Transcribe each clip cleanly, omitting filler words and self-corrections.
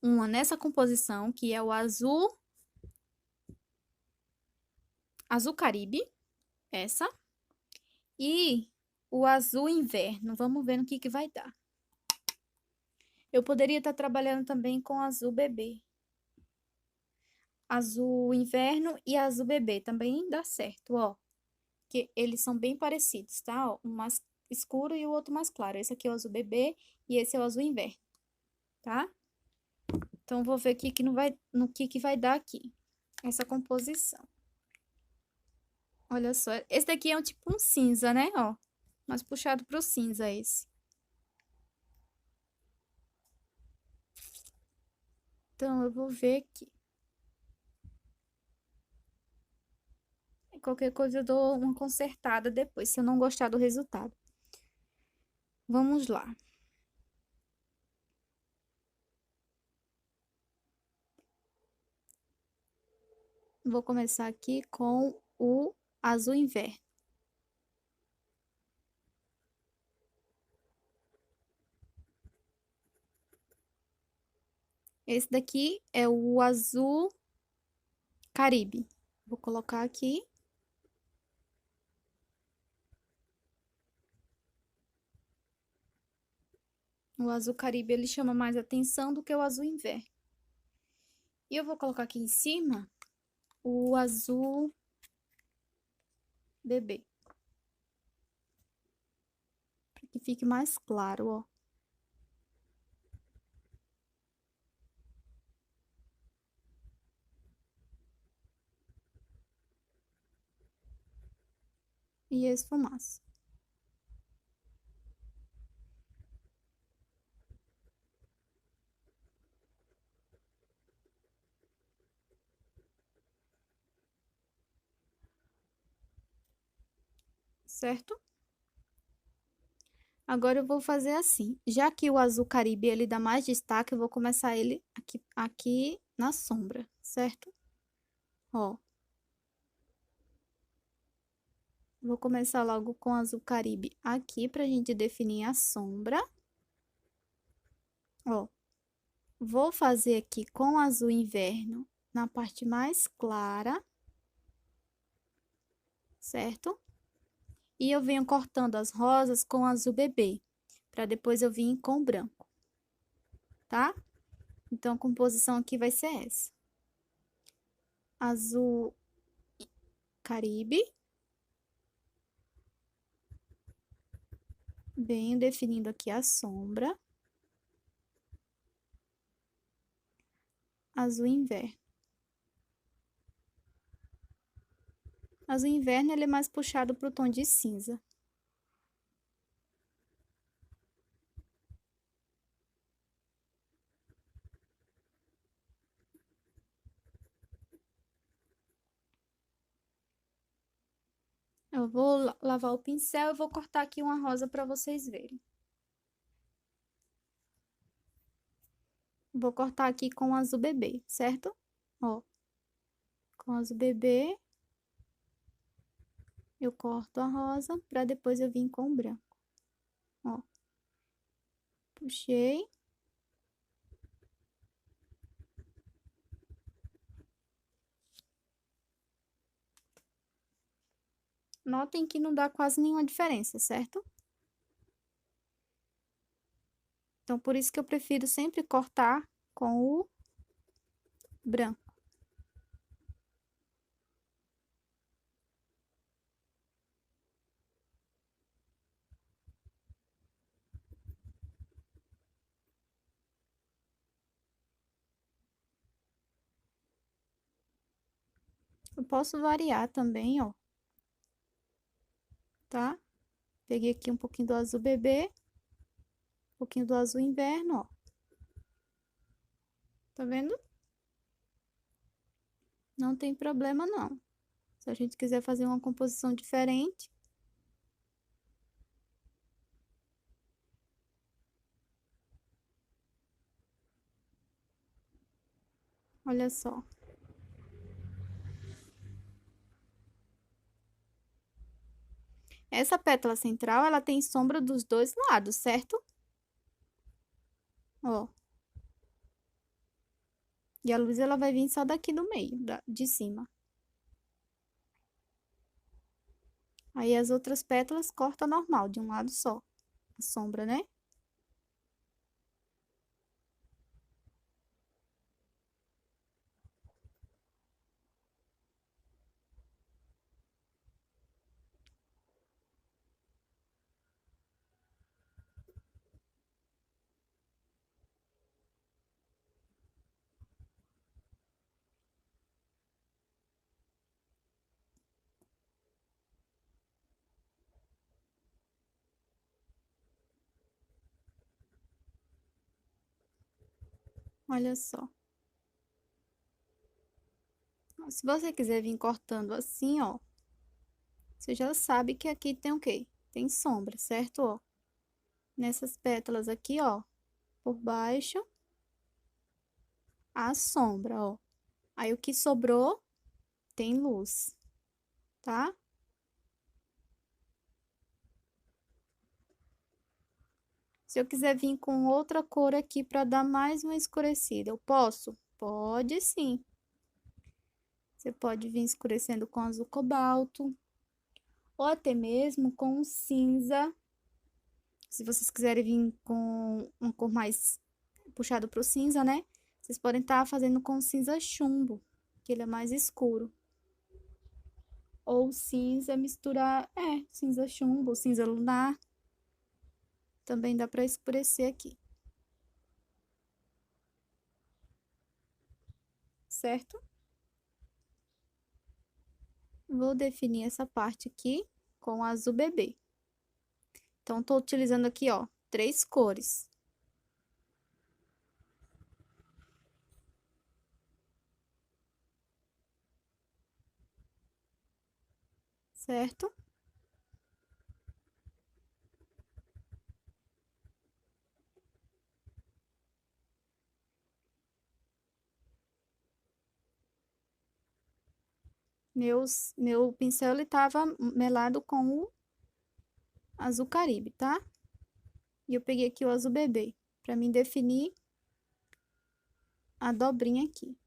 uma nessa composição, que é o azul Caribe, essa, e o azul inverno. Vamos ver no que vai dar. Eu poderia estar trabalhando também com azul bebê. Azul inverno e azul bebê também dá certo, ó. Que eles são bem parecidos, tá? Ó, um mais escuro e o outro mais claro. Esse aqui é o azul bebê e esse é o azul inverno, tá? Então, vou ver aqui no que vai dar aqui, essa composição. Olha só, esse daqui é um tipo um cinza, né? Ó, mais puxado pro cinza esse. Então, eu vou ver aqui. Qualquer coisa eu dou uma consertada depois, se eu não gostar do resultado. Vamos lá. Vou começar aqui com o azul inverno. Esse daqui é o azul Caribe. Vou colocar aqui. O azul Caribe, ele chama mais atenção do que o azul inverno. E eu vou colocar aqui em cima o azul bebê. Para que fique mais claro, ó. E esfumaço. Certo? Agora eu vou fazer assim. Já que o azul Caribe ele dá mais destaque, eu vou começar ele aqui na sombra, certo? Ó. Vou começar logo com o azul Caribe aqui pra gente definir a sombra. Ó. Vou fazer aqui com o azul inverno na parte mais clara, certo? E eu venho cortando as rosas com azul bebê, para depois eu vir com o branco, tá? Então, a composição aqui vai ser essa. Azul Caribe. Venho definindo aqui a sombra. Azul inverno. Azul inverno, ele é mais puxado pro tom de cinza. Eu vou lavar o pincel e vou cortar aqui uma rosa para vocês verem. Vou cortar aqui com azul bebê, certo? Ó, com azul bebê, eu corto a rosa para depois eu vir com o branco. Ó, puxei. Notem que não dá quase nenhuma diferença, certo? Então, por isso que eu prefiro sempre cortar com o branco. Eu posso variar também, ó. Tá? Peguei aqui um pouquinho do azul bebê, um pouquinho do azul inverno, ó. Tá vendo? Não tem problema, não. Se a gente quiser fazer uma composição diferente. Olha só. Essa pétala central, ela tem sombra dos dois lados, certo? Ó. E a luz, ela vai vir só daqui do meio, de cima. Aí, as outras pétalas corta normal, de um lado só. A sombra, né? Olha só. Se você quiser vir cortando assim, ó, você já sabe que aqui tem o quê? Tem sombra, certo? Ó, nessas pétalas aqui, ó, por baixo, a sombra, ó. Aí, o que sobrou tem luz, tá? Se eu quiser vir com outra cor aqui para dar mais uma escurecida, eu posso? Pode sim. Você pode vir escurecendo com azul cobalto, ou até mesmo com um cinza. Se vocês quiserem vir com uma cor mais puxado pro cinza, né? Vocês podem estar fazendo com cinza chumbo, que ele é mais escuro. Ou cinza misturar, cinza chumbo, cinza lunar. Também dá para escurecer aqui. Certo? Vou definir essa parte aqui com azul bebê. Então, tô utilizando aqui, ó, 3 cores. Certo? Meu pincel, ele tava melado com o azul caribe, tá? E eu peguei aqui o azul bebê, pra mim definir a dobrinha aqui.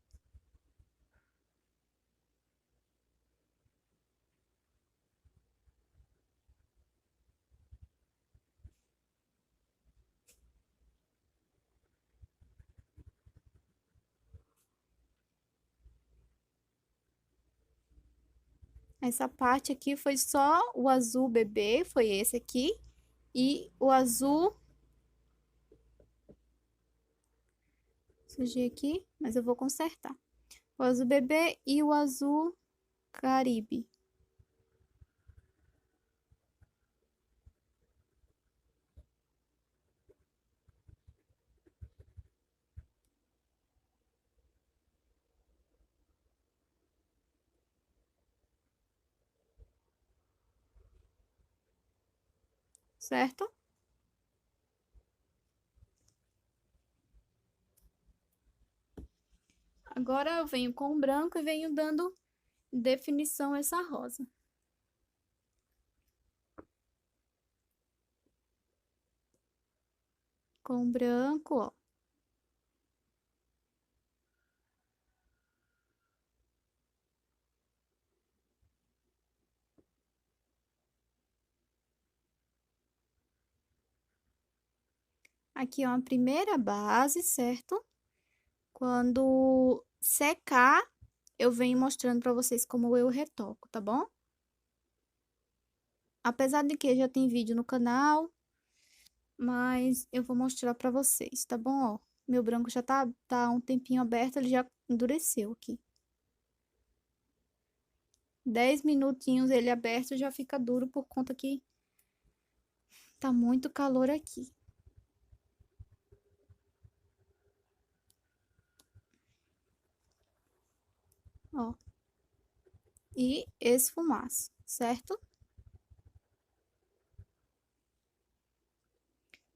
Essa parte aqui foi só o azul bebê, foi esse aqui. E o azul... Sujei aqui, mas eu vou consertar. O azul bebê e o azul caribe. Certo? Agora eu venho com o branco e venho dando definição a essa rosa. Com o branco, ó. Aqui é uma primeira base, certo? Quando secar, eu venho mostrando pra vocês como eu retoco, tá bom? Apesar de que já tem vídeo no canal, mas eu vou mostrar pra vocês, tá bom? Ó, meu branco já tá um tempinho aberto, ele já endureceu aqui. 10 minutinhos ele aberto já fica duro por conta que tá muito calor aqui. Ó. E esfumaço, certo?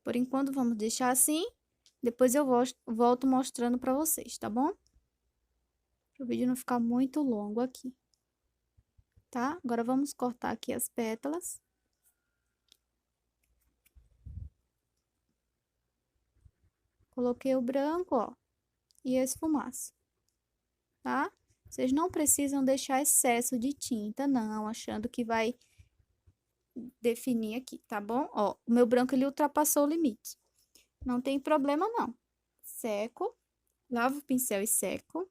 Por enquanto, vamos deixar assim. Depois eu volto mostrando pra vocês, tá bom? Para o vídeo não ficar muito longo aqui, tá? Agora, vamos cortar aqui as pétalas. Coloquei o branco, ó, e esse esfumaço. tá? Vocês não precisam deixar excesso de tinta, não, achando que vai definir aqui, tá bom? Ó, o meu branco, ele ultrapassou o limite. Não tem problema, não. Seco, lavo o pincel e seco.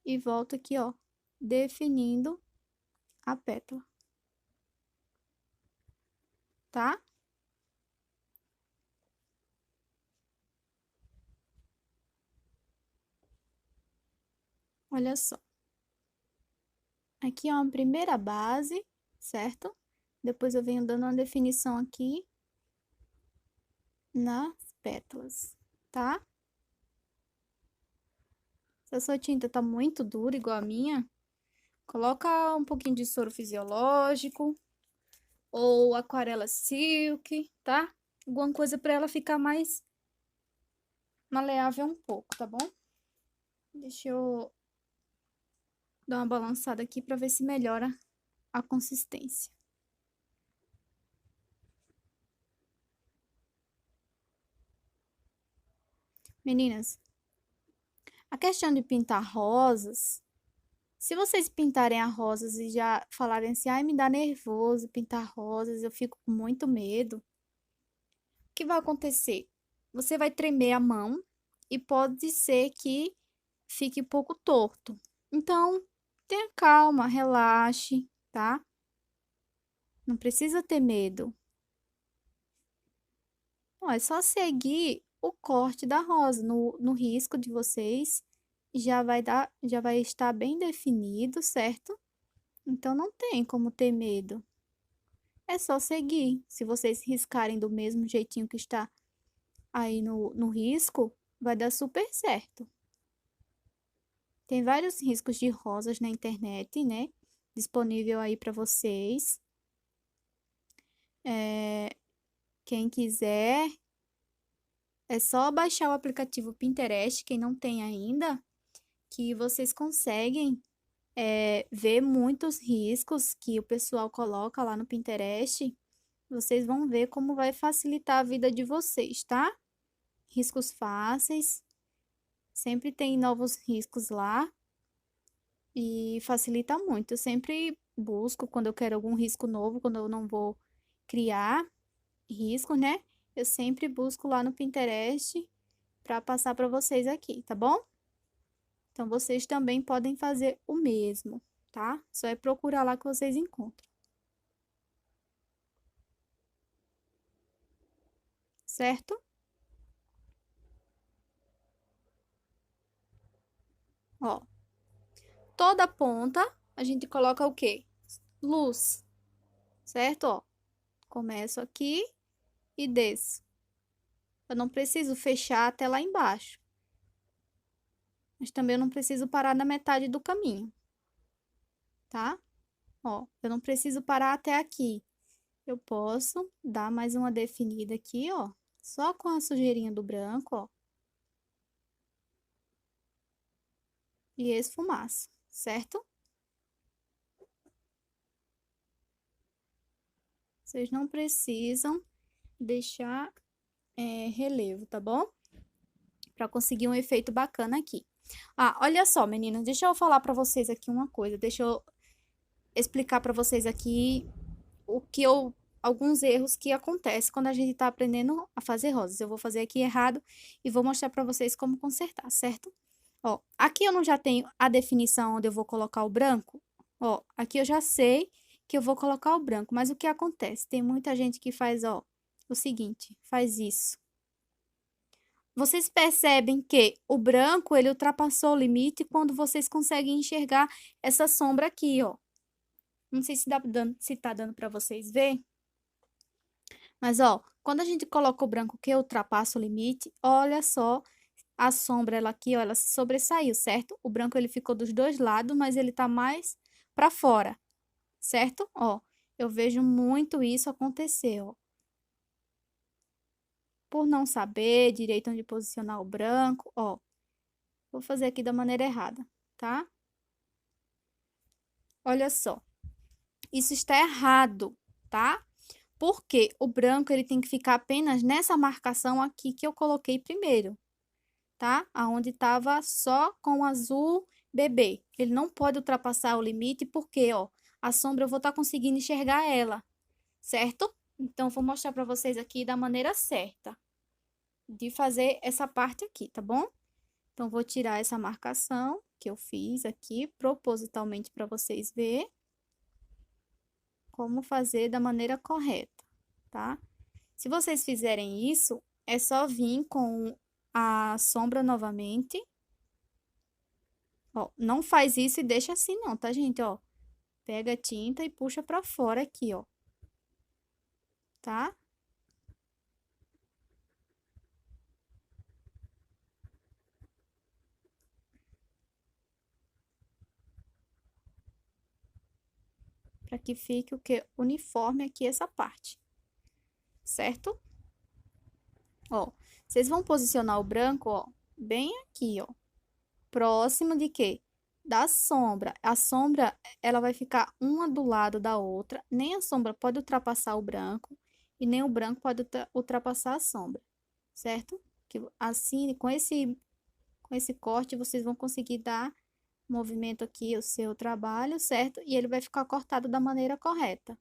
E volto aqui, ó, definindo a pétala. Tá? Olha só. Aqui é uma primeira base, certo? Depois eu venho dando uma definição aqui nas pétalas, tá? Se a sua tinta tá muito dura, igual a minha, coloca um pouquinho de soro fisiológico ou aquarela silk, tá? Alguma coisa para ela ficar mais maleável um pouco, tá bom? Deixa eu dar uma balançada aqui para ver se melhora a consistência. Meninas, a questão de pintar rosas, se vocês pintarem as rosas e já falarem assim, ai, me dá nervoso pintar rosas, eu fico com muito medo, o que vai acontecer? Você vai tremer a mão e pode ser que fique um pouco torto. Então, tenha calma, relaxe, tá? Não precisa ter medo. Não, é só seguir o corte da rosa no risco de vocês, já vai estar bem definido, certo? Então não tem como ter medo. É só seguir. Se vocês riscarem do mesmo jeitinho que está aí no risco, vai dar super certo. Tem vários riscos de rosas na internet, né? Disponível aí para vocês. Quem quiser, é só baixar o aplicativo Pinterest, quem não tem ainda, que vocês conseguem ver muitos riscos que o pessoal coloca lá no Pinterest. Vocês vão ver como vai facilitar a vida de vocês, tá? Riscos fáceis, sempre tem novos riscos lá e facilita muito. Eu sempre busco quando eu quero algum risco novo, quando eu não vou criar risco, né? Eu sempre busco lá no Pinterest para passar para vocês aqui, tá bom? Então, vocês também podem fazer o mesmo, tá? Só é procurar lá que vocês encontram. Certo? Ó, toda ponta a gente coloca o quê? Luz, certo? Ó, começo aqui e desço. Eu não preciso fechar até lá embaixo. Mas também eu não preciso parar na metade do caminho, tá? Ó, eu não preciso parar até aqui. Eu posso dar mais uma definida aqui, ó, só com a sujeirinha do branco, ó. E esfumaço, certo? Vocês não precisam deixar relevo, tá bom? Para conseguir um efeito bacana aqui. Ah, olha só, meninas, deixa eu falar para vocês aqui uma coisa. Deixa eu explicar para vocês aqui alguns erros que acontecem quando a gente tá aprendendo a fazer rosas. Eu vou fazer aqui errado e vou mostrar para vocês como consertar, certo? Ó, aqui eu não já tenho a definição onde eu vou colocar o branco. Ó, aqui eu já sei que eu vou colocar o branco, mas o que acontece? Tem muita gente que faz, ó, o seguinte, faz isso. Vocês percebem que o branco, ele ultrapassou o limite quando vocês conseguem enxergar essa sombra aqui, ó. Não sei se tá dando para vocês ver, mas, ó, quando a gente coloca o branco que ultrapassa o limite, olha só, a sombra, ela aqui, ó, ela se sobressaiu, certo? O branco, ele ficou dos dois lados, mas ele tá mais para fora, certo? Ó, eu vejo muito isso acontecer, ó. Por não saber direito onde posicionar o branco, ó. Vou fazer aqui da maneira errada, tá? Olha só. Isso está errado, tá? Porque o branco, ele tem que ficar apenas nessa marcação aqui que eu coloquei primeiro, tá? Aonde tava só com o azul bebê. Ele não pode ultrapassar o limite, porque, ó, a sombra eu vou estar conseguindo enxergar ela, certo? Então, vou mostrar para vocês aqui da maneira certa de fazer essa parte aqui, tá bom? Então, vou tirar essa marcação que eu fiz aqui propositalmente para vocês verem como fazer da maneira correta, tá? Se vocês fizerem isso, é só vir com a sombra novamente. Ó, não faz isso e deixa assim não, tá, gente? Ó, pega a tinta e puxa pra fora aqui, ó. Tá? Pra que fique o que? Uniforme aqui essa parte. Certo? Ó, vocês vão posicionar o branco, ó, bem aqui, ó. Próximo de quê? Da sombra. A sombra, ela vai ficar uma do lado da outra. Nem a sombra pode ultrapassar o branco e nem o branco pode ultrapassar a sombra, certo? Que assim, com esse corte, vocês vão conseguir dar movimento aqui o seu trabalho, certo? E ele vai ficar cortado da maneira correta.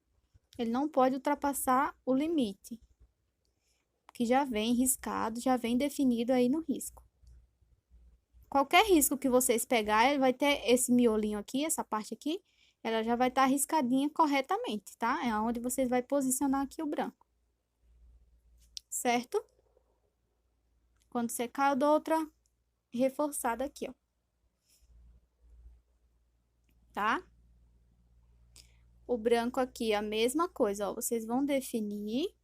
Ele não pode ultrapassar o limite, que já vem riscado, já vem definido aí no risco. Qualquer risco que vocês pegarem, vai ter esse miolinho aqui, essa parte aqui, ela já vai estar riscadinha corretamente, tá? É onde vocês vai posicionar aqui o branco. Certo? Quando secar, eu dou outra reforçada aqui, ó. Tá? O branco aqui, a mesma coisa, ó. Vocês vão definir,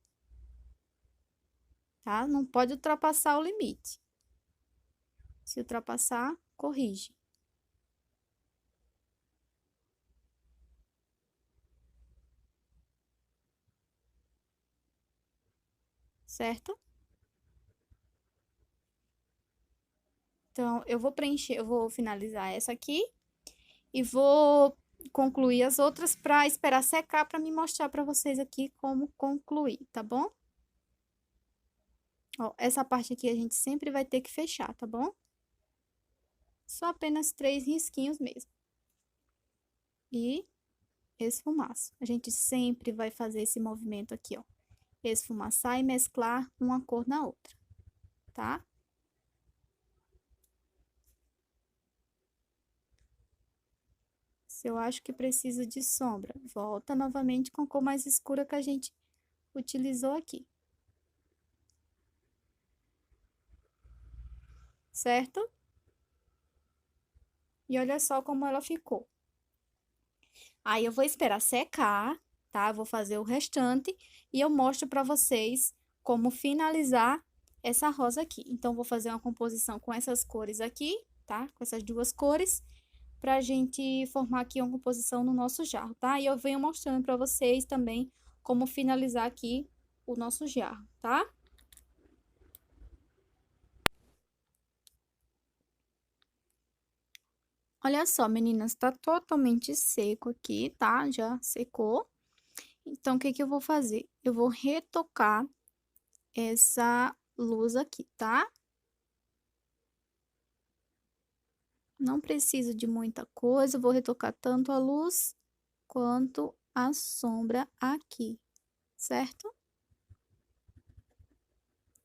tá? Não pode ultrapassar o limite. Se ultrapassar, corrige. Certo? Então, eu vou preencher, eu vou finalizar essa aqui e vou concluir as outras para esperar secar para me mostrar para vocês aqui como concluir, tá bom? Ó, essa parte aqui a gente sempre vai ter que fechar, tá bom? Só apenas 3 risquinhos mesmo. E esfumaço. A gente sempre vai fazer esse movimento aqui, ó. Esfumaçar e mesclar uma cor na outra, tá? Se eu acho que precisa de sombra, volta novamente com a cor mais escura que a gente utilizou aqui. Certo? E olha só como ela ficou. Aí, eu vou esperar secar, tá? Eu vou fazer o restante e eu mostro pra vocês como finalizar essa rosa aqui. Então, vou fazer uma composição com essas cores aqui, tá? Com essas duas cores, pra gente formar aqui uma composição no nosso jarro, tá? E eu venho mostrando pra vocês também como finalizar aqui o nosso jarro, tá? Olha só, meninas, tá totalmente seco aqui, tá? Já secou. Então, o que que eu vou fazer? Eu vou retocar essa luz aqui, tá? Não preciso de muita coisa, vou retocar tanto a luz quanto a sombra aqui, certo?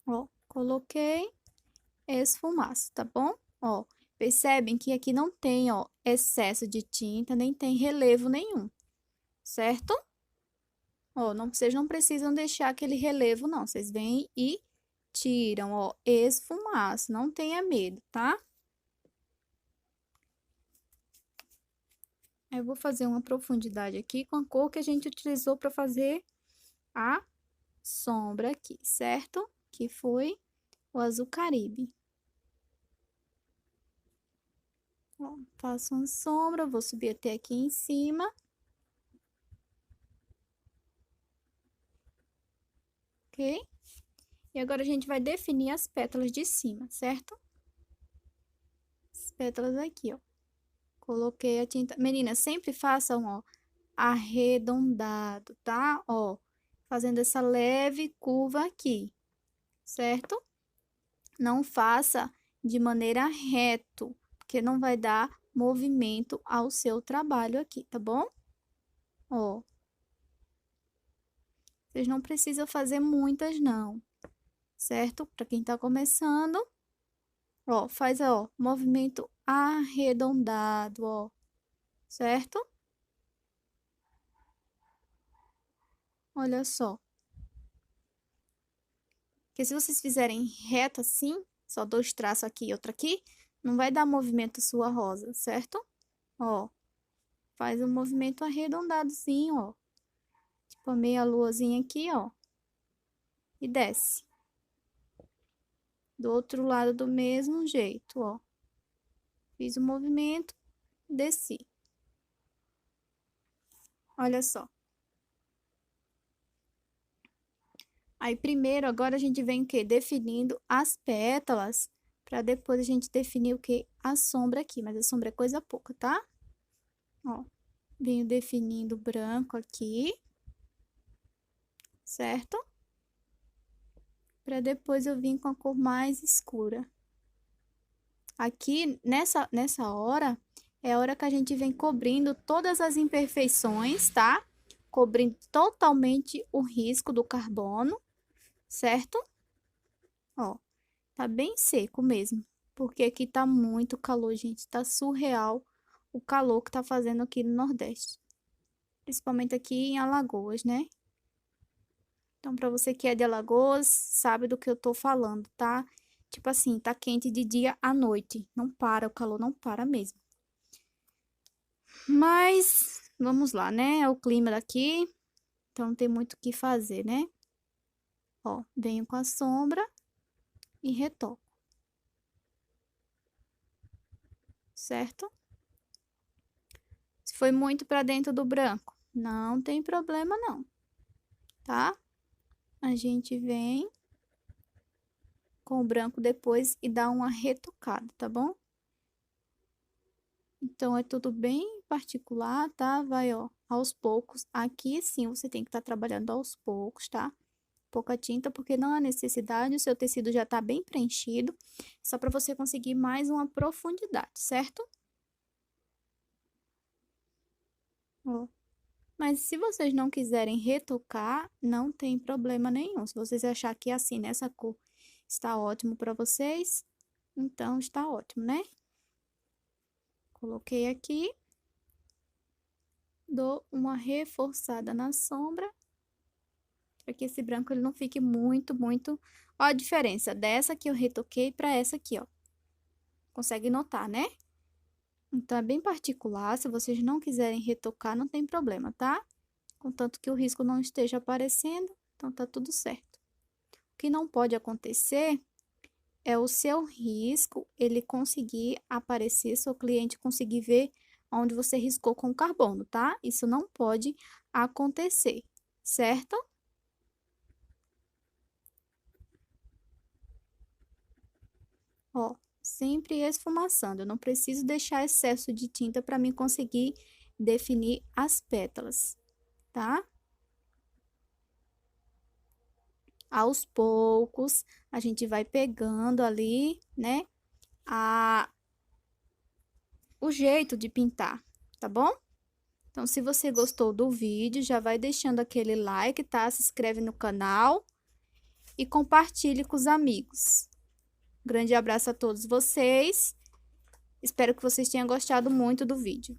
Ó, coloquei esfumaço, tá bom? Ó, percebem que aqui não tem, ó, excesso de tinta, nem tem relevo nenhum, certo? Ó, vocês não precisam deixar aquele relevo, não. Vocês vêm e tiram, ó, esfumaço. Não tenha medo, tá? Eu vou fazer uma profundidade aqui com a cor que a gente utilizou para fazer a sombra aqui, certo? Que foi o azul Caribe. Ó, faço uma sombra, vou subir até aqui em cima. Ok? E agora a gente vai definir as pétalas de cima, certo? As pétalas aqui, ó. Coloquei a tinta. Meninas, sempre façam, ó, arredondado, tá? Ó, fazendo essa leve curva aqui, certo? Não faça de maneira reto, porque não vai dar movimento ao seu trabalho aqui, tá bom? Ó. Vocês não precisam fazer muitas, não, certo? Para quem tá começando, ó, faz, ó, movimento arredondado, ó, certo? Olha só. Porque se vocês fizerem reto assim, só dois traços aqui e outro aqui, não vai dar movimento à sua rosa, certo? Ó, faz um movimento arredondadozinho, ó. Tipo a meia luazinha aqui, ó. E desce. Do outro lado do mesmo jeito, ó. Fiz o movimento, desci. Olha só. Aí, primeiro, agora a gente vem o quê? Definindo as pétalas, para depois a gente definir o quê? A sombra aqui, mas a sombra é coisa pouca, tá? Ó, venho definindo branco aqui, certo? Para depois eu vir com a cor mais escura. Aqui, nessa hora, é a hora que a gente vem cobrindo todas as imperfeições, tá? Cobrindo totalmente o risco do carbono, certo? Ó, tá bem seco mesmo, porque aqui tá muito calor, gente, tá surreal o calor que tá fazendo aqui no Nordeste. Principalmente aqui em Alagoas, né? Então, para você que é de Alagoas, sabe do que eu tô falando, tá? Tipo assim, tá quente de dia à noite. Não para, o calor não para mesmo. Mas, vamos lá, né? É o clima daqui, então não tem muito o que fazer, né? Ó, venho com a sombra e retoco. Certo? Se foi muito para dentro do branco, não tem problema não, tá? A gente vem com o branco depois e dá uma retocada, tá bom? Então, é tudo bem particular, tá? Vai, ó, aos poucos. Aqui, sim, você tem que estar trabalhando aos poucos, tá? Pouca tinta, porque não há necessidade, o seu tecido já tá bem preenchido, só para você conseguir mais uma profundidade, certo? Ó. Mas se vocês não quiserem retocar, não tem problema nenhum. Se vocês acharem que assim, nessa cor, está ótimo para vocês, então está ótimo, né? Coloquei aqui, dou uma reforçada na sombra, para que esse branco ele não fique muito. Ó a diferença dessa que eu retoquei para essa aqui, ó. Consegue notar, né? Então, é bem particular, se vocês não quiserem retocar, não tem problema, tá? Contanto que o risco não esteja aparecendo, então tá tudo certo. O que não pode acontecer é o seu risco, ele conseguir aparecer, seu cliente conseguir ver onde você riscou com carbono, tá? Isso não pode acontecer, certo? Ó, sempre esfumaçando, eu não preciso deixar excesso de tinta para mim conseguir definir as pétalas, tá? Aos poucos, a gente vai pegando ali, né, o jeito de pintar, tá bom? Então, se você gostou do vídeo, já vai deixando aquele like, tá? Se inscreve no canal e compartilhe com os amigos. Grande abraço a todos vocês. Espero que vocês tenham gostado muito do vídeo.